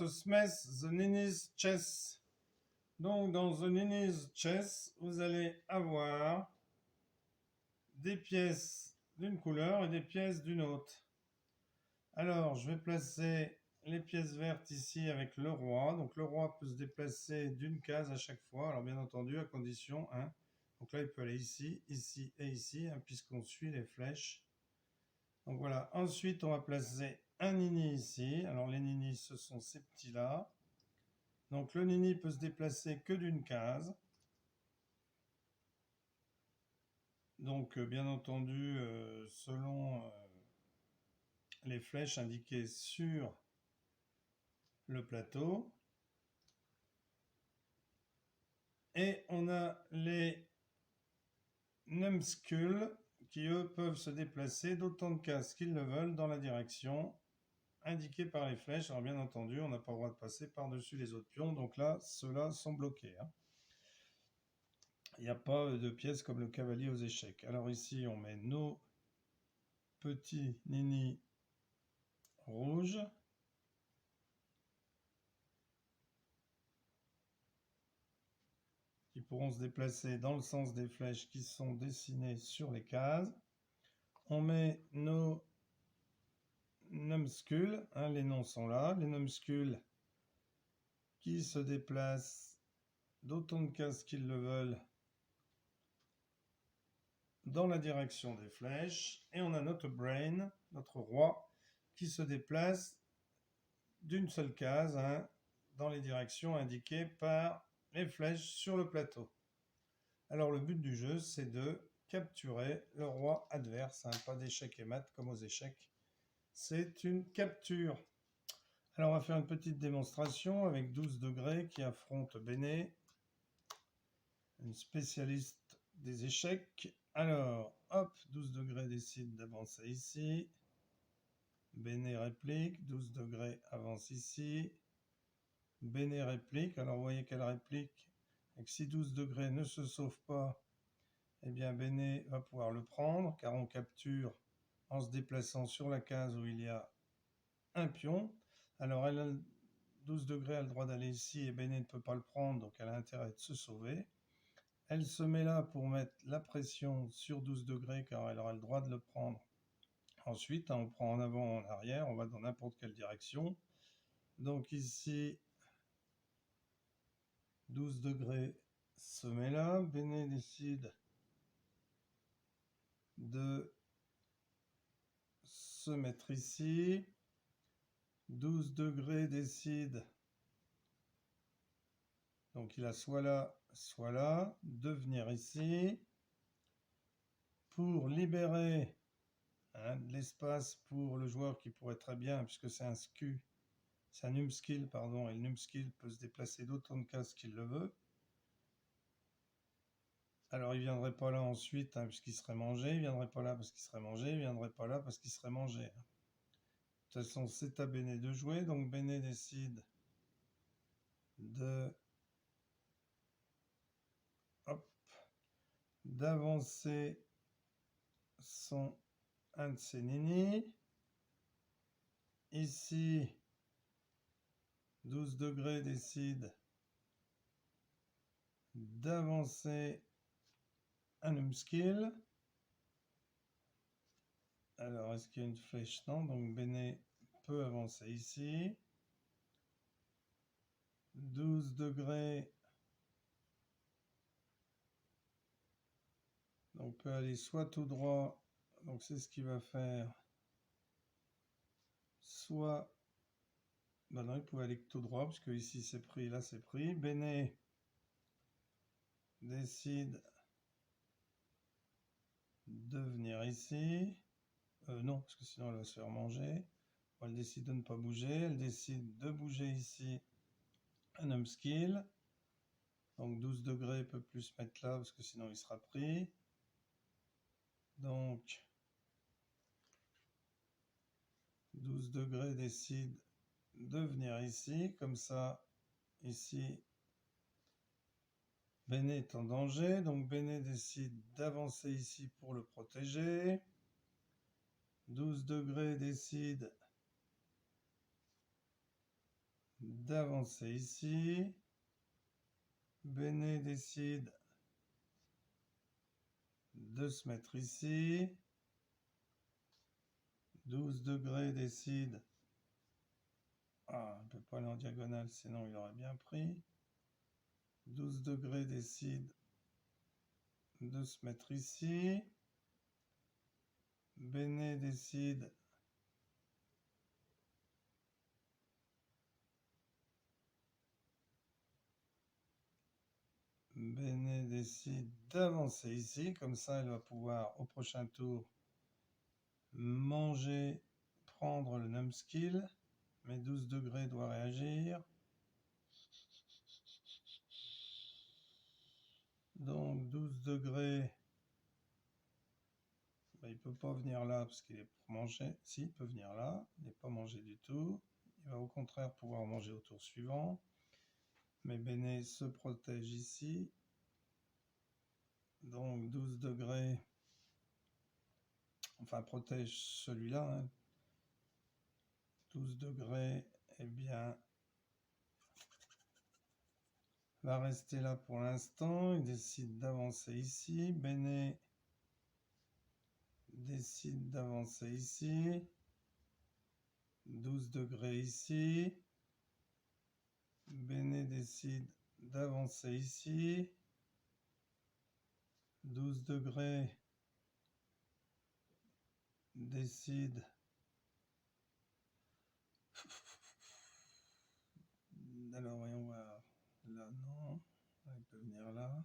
to smash the Nini's chess. Donc, dans The Nini's chess, vous allez avoir des pièces d'une couleur et des pièces d'une autre. Alors, je vais placer les pièces vertes ici avec le roi. Donc, le roi peut se déplacer d'une case à chaque fois. Alors, bien entendu, à condition, hein. Donc là, il peut aller ici, ici et ici, hein, puisqu'on suit les flèches. Donc voilà. Ensuite, on va placer un nini ici. Alors, les ninis, ce sont ces petits-là. Donc, le nini peut se déplacer que d'une case. Donc, bien entendu, selon les flèches indiquées sur le plateau. Et on a les numbskulls qui, eux, peuvent se déplacer d'autant de cases qu'ils le veulent dans la direction indiquée par les flèches. Alors, bien entendu, on n'a pas le droit de passer par-dessus les autres pions. Donc là, ceux-là sont bloqués, hein. Il n'y a pas de pièces comme le cavalier aux échecs. Alors ici, on met nos petits nini rouges. Qui pourront se déplacer dans le sens des flèches qui sont dessinées sur les cases. On met nos numbskulls, hein, les noms sont là, les numbskulls qui se déplacent d'autant de cases qu'ils le veulent dans la direction des flèches. Et on a notre brain, notre roi, qui se déplace d'une seule case, hein, dans les directions indiquées par les flèches sur le plateau. Alors le but du jeu, c'est de capturer le roi adverse, hein, pas d'échecs et mat comme aux échecs. C'est une capture. Alors on va faire une petite démonstration avec 12 degrés qui affronte Béné, une spécialiste des échecs. Alors, hop, 12 degrés décide d'avancer ici. Béné réplique, 12 degrés avance ici. Béné réplique, alors vous voyez qu'elle réplique. Et que si 12 degrés ne se sauve pas, eh bien Béné va pouvoir le prendre, car on capture en se déplaçant sur la case où il y a un pion. Alors elle a 12 degrés, a le droit d'aller ici, et Béné ne peut pas le prendre, donc elle a intérêt de se sauver. Elle se met là pour mettre la pression sur 12 degrés, car elle aura le droit de le prendre. Ensuite, on prend en avant, en arrière, on va dans n'importe quelle direction. Donc ici, 12 degrés se met là, Béné décide de se mettre ici. 12 degrés décide, donc il a soit là, de venir ici pour libérer, hein, de l'espace pour le joueur qui pourrait très bien, puisque c'est un skew, c'est un numbskill, pardon, et le numbskill peut se déplacer d'autant de cases qu'il le veut. Alors il viendrait pas là ensuite, hein, puisqu'il serait mangé, il viendrait pas là parce qu'il serait mangé, il viendrait pas là parce qu'il serait mangé. De toute façon, c'est à Béné de jouer, donc Béné décide de d'avancer un de ses nini. Ici, 12 degrés décide d'avancer un numbskill. Alors, est-ce qu'il y a une flèche? Non, donc Béné peut avancer ici. 12 degrés. Donc, peut aller soit tout droit, donc c'est ce qu'il va faire. Soit, ben non, il pouvait aller tout droit, parce que ici c'est pris, là c'est pris. Béné décide de venir ici. Non, parce que sinon elle va se faire manger. Elle décide de ne pas bouger. Elle décide de bouger ici un numbskill. Donc 12 degrés peut plus se mettre là parce que sinon il sera pris. Donc 12 degrés décide de venir ici. Comme ça, ici, Béné est en danger. Donc Béné décide d'avancer ici pour le protéger. 12 degrés décide d'avancer ici. Bene décide de se mettre ici. 12 degrés décide. Ah, on ne peut pas aller en diagonale, sinon il aurait bien pris. 12 degrés décide de se mettre ici. Bene décide d'avancer ici. Comme ça, elle va pouvoir, au prochain tour, manger, prendre le numskill. Mais 12 degrés doit réagir. Donc 12 degrés, ben, il ne peut pas venir là parce qu'il est pour manger. Si, il peut venir là, il n'est pas mangé du tout. Il va au contraire pouvoir manger au tour suivant. Mais Bene se protège ici. Donc 12 degrés, enfin protège celui-là. Hein. 12 degrés, eh bien, va rester là pour l'instant. Il décide d'avancer ici. Bene décide d'avancer ici. 12 degrés ici. Bene décide d'avancer ici. 12 degrés décide. Alors voyons voir. Là non. Il peut venir là.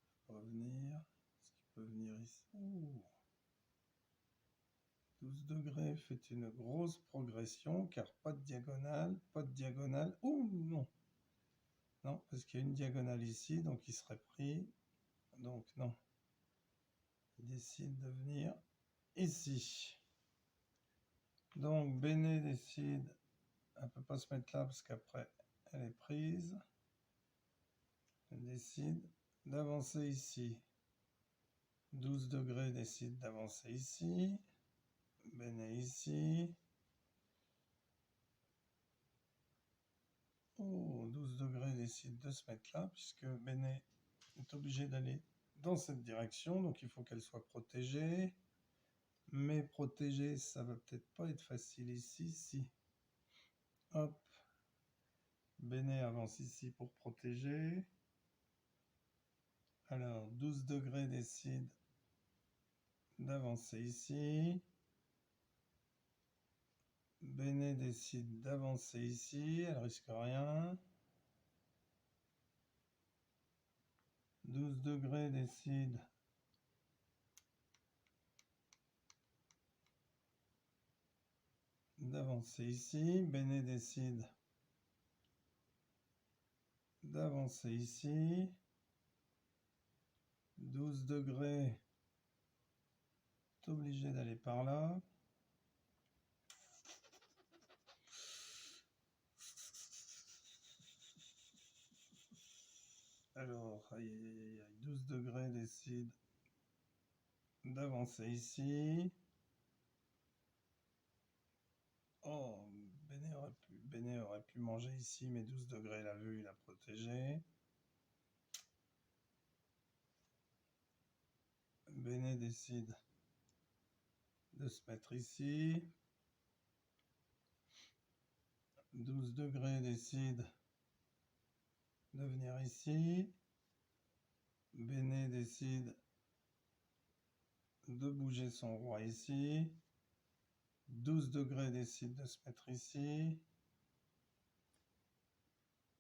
Il peut pas venir. Est-ce qu'il peut venir ici? Ouh. 12 degrés fait une grosse progression car pas de diagonale, pas de diagonale. Ouh non. Non, parce qu'il y a une diagonale ici, donc il serait pris. Donc non. Il décide de venir ici. Donc Bene décide, elle ne peut pas se mettre là parce qu'après elle est prise. Elle décide d'avancer ici. 12 degrés décide d'avancer ici. Bene ici. Oh, 12 degrés décide de se mettre là puisque Bene est obligé d'aller dans cette direction. Donc il faut qu'elle soit protégée. Mais protégée, ça va peut-être pas être facile ici. Si. Hop. Bene avance ici pour protéger. Alors, 12 degrés décide d'avancer ici. Bene décide d'avancer ici. Elle risque rien. 12 degrés décide d'avancer ici. Bene décide d'avancer ici. 12 degrés est obligé d'aller par là. Alors, 12 degrés décide d'avancer ici. Oh, Bene aurait pu manger ici, mais 12 degrés l'a vu, il a protégé. Bene décide de se mettre ici. 12 degrés décide de venir ici. Bene décide de bouger son roi ici. 12 degrés décide de se mettre ici.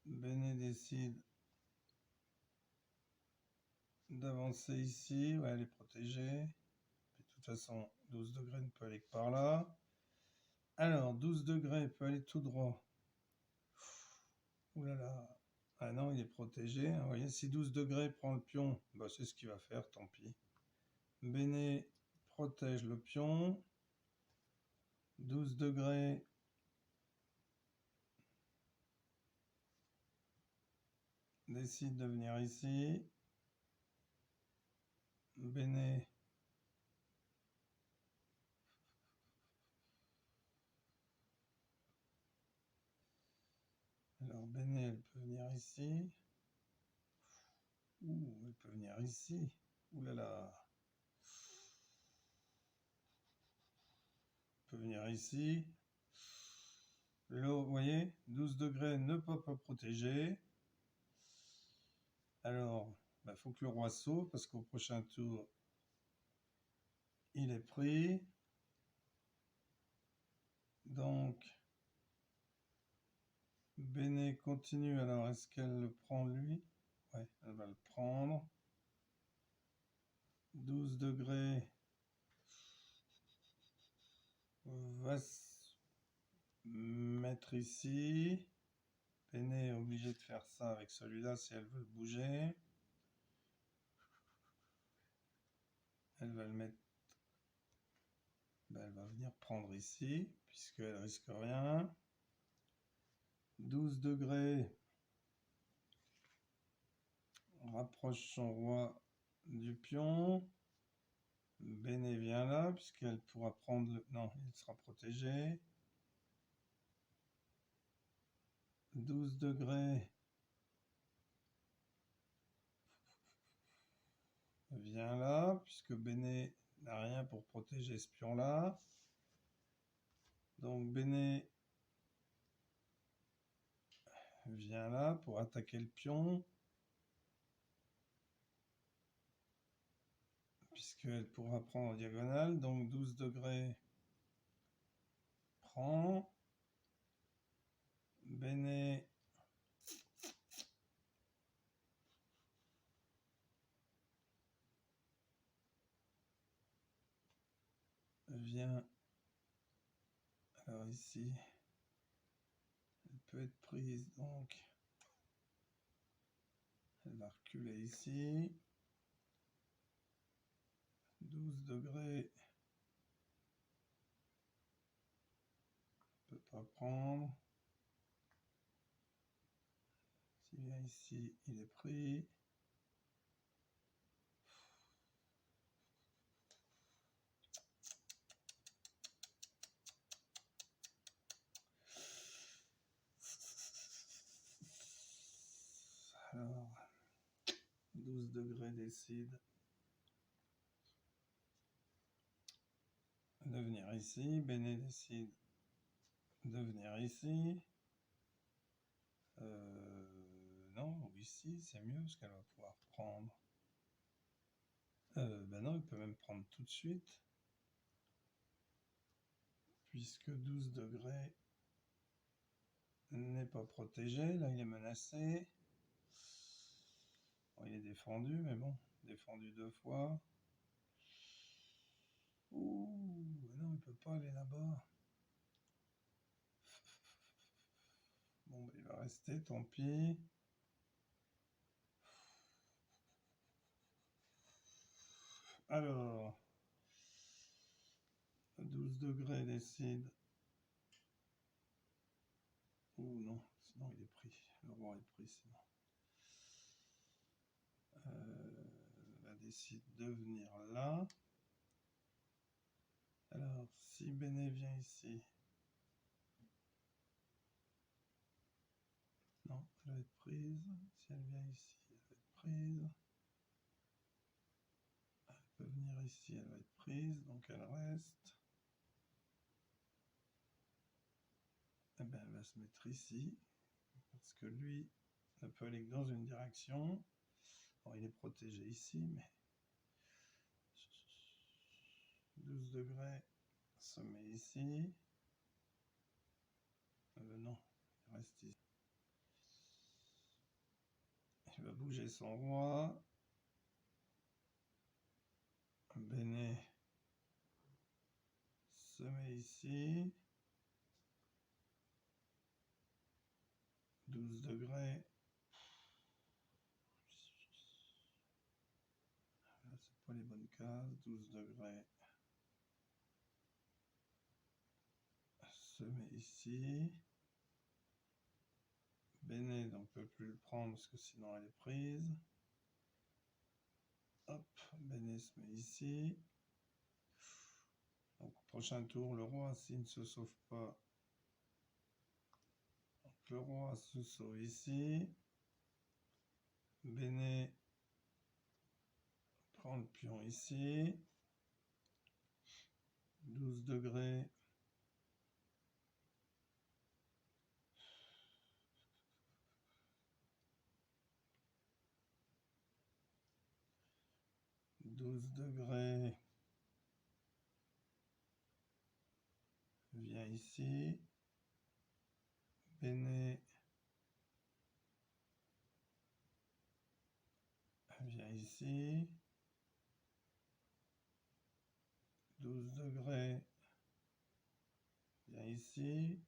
Bene décide d'avancer ici. Ouais, elle est protégée. De toute façon, 12 degrés ne peut aller que par là. Alors, 12 degrés peut aller tout droit. Ouh là là. Ah non, il est protégé. Hein. Vous voyez, si 12 degrés prend le pion, bah, c'est ce qu'il va faire, tant pis. Bene protège le pion. 12 degrés décide de venir ici. Bene Alors Béné, elle peut venir ici. Ouh, elle peut venir ici. Ouh là là. Elle peut venir ici. L'eau, vous voyez, 12 degrés ne peut pas protéger. Alors, il faut que le roi sauve parce qu'au prochain tour, il est pris. Donc, Béné continue. Alors, est-ce qu'elle le prend lui? Ouais, elle va le prendre. 12 degrés va se mettre ici. Béné est obligée de faire ça avec celui-là si elle veut bouger. Elle va le mettre. Ben, elle va venir prendre ici, puisqu'elle risque rien. 12 degrés. On rapproche son roi du pion. Béné vient là, puisqu'elle pourra prendre le... Non, il sera protégé. 12 degrés. Vient là, puisque Béné n'a rien pour protéger ce pion-là. Donc Béné vient là pour attaquer le pion. Puisqu'elle pourra prendre en diagonale. Donc 12 degrés prend. Béné vient. Alors ici, elle peut être prise. Donc, elle va reculer ici. 12 degrés. Elle ne peut pas prendre. S'il vient ici, il est pris. Alors, 12 degrés décide de venir ici. Béné décide de venir ici. Non, ou ici, c'est mieux parce qu'elle va pouvoir prendre. Ben non, il peut même prendre tout de suite. Puisque 12 degrés n'est pas protégé. Là, il est menacé. Bon, il est défendu, mais bon, défendu 2 fois. Ouh, non, il peut pas aller là-bas. Bon, ben, il va rester, tant pis. Alors, 12 degrés décide. Ouh non, sinon il est pris. Le roi est pris sinon. Elle décide de venir là. Alors, si Béné vient ici. Non, elle va être prise. Si elle vient ici, elle va être prise. Elle peut venir ici, elle va être prise, donc elle reste. Eh bien, elle va se mettre ici, parce que lui ne peut aller que dans une direction. Bon, il est protégé ici, mais 12 degrés se met ici. Non, il reste ici. Il va bouger son roi. Béné se met ici. 12 degrés. Là, c'est pas les bonnes cases. 12 degrés. Se met ici. Béné ne peut plus le prendre parce que sinon elle est prise. Hop, Béné se met ici. Donc au prochain tour, le roi, s'il ne se sauve pas, donc le roi se sauve ici. Béné prend le pion ici. 12 degrés. Vient ici. Béné vient ici. 12 degrés. Vient ici.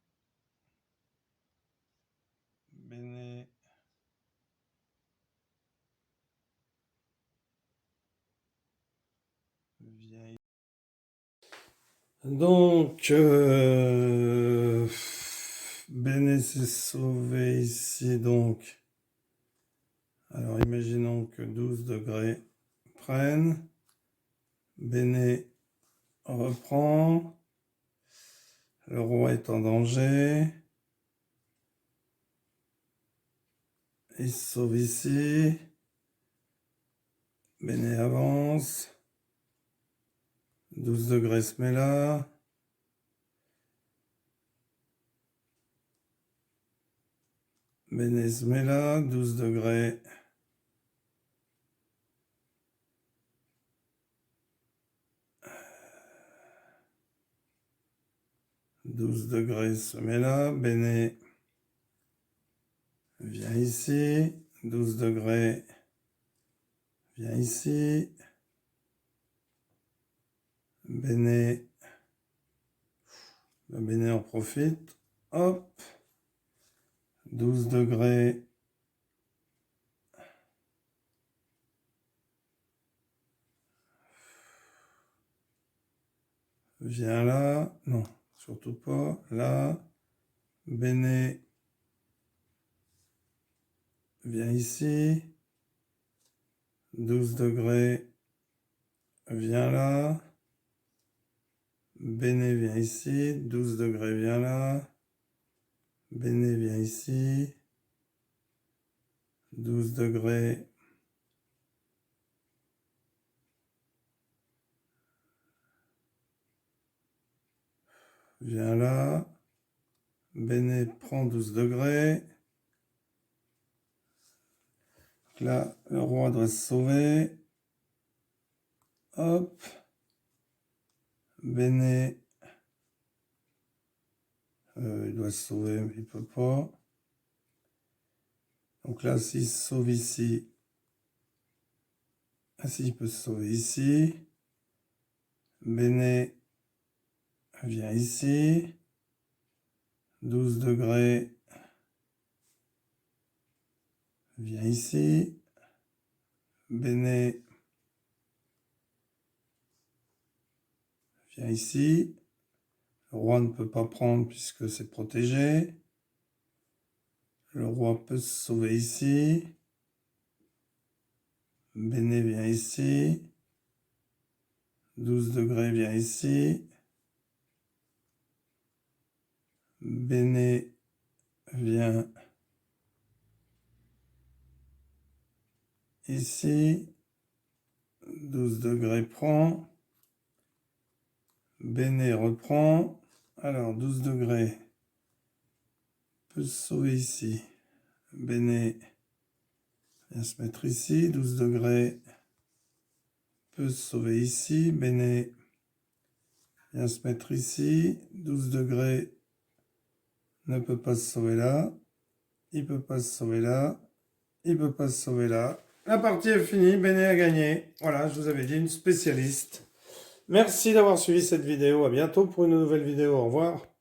Béné vient ici. Donc, Béné s'est sauvé ici, donc. Alors, imaginons que 12 degrés prennent. Béné reprend. Le roi est en danger. Il se sauve ici. Béné avance. 12 degrés se met là. Béné se met là. 12 degrés. Se met là. Béné vient ici. 12 degrés vient ici. Béné. Le Béné en profite. Hop. 12 degrés. Viens là. Non, surtout pas. Là. Béné vient ici. 12 degrés. Viens là. Béné vient ici. 12 degrés vient là. Béné vient ici. 12 degrés. Viens là. Béné prend 12 degrés. Là, le roi doit se sauver. Hop. Béné. Il doit se sauver, mais il peut pas. Donc là, s'il se sauve ici. Ah si, il peut se sauver ici. Béné vient ici. 12 degrés. Vient ici. Béné vient ici. Le roi ne peut pas prendre puisque c'est protégé. Le roi peut se sauver ici. Béné vient ici. 12 degrés vient ici. Béné vient ici. 12 degrés prend. Béné reprend. Alors 12 degrés peut se sauver ici. Béné vient se mettre ici. 12 degrés peut se sauver ici. Béné vient se mettre ici. 12 degrés ne peut pas se sauver là. Il peut pas se sauver là. Il peut pas se sauver là. La partie est finie. Béné a gagné. Voilà, je vous avais dit, une spécialiste. Merci d'avoir suivi cette vidéo. À bientôt pour une nouvelle vidéo. Au revoir.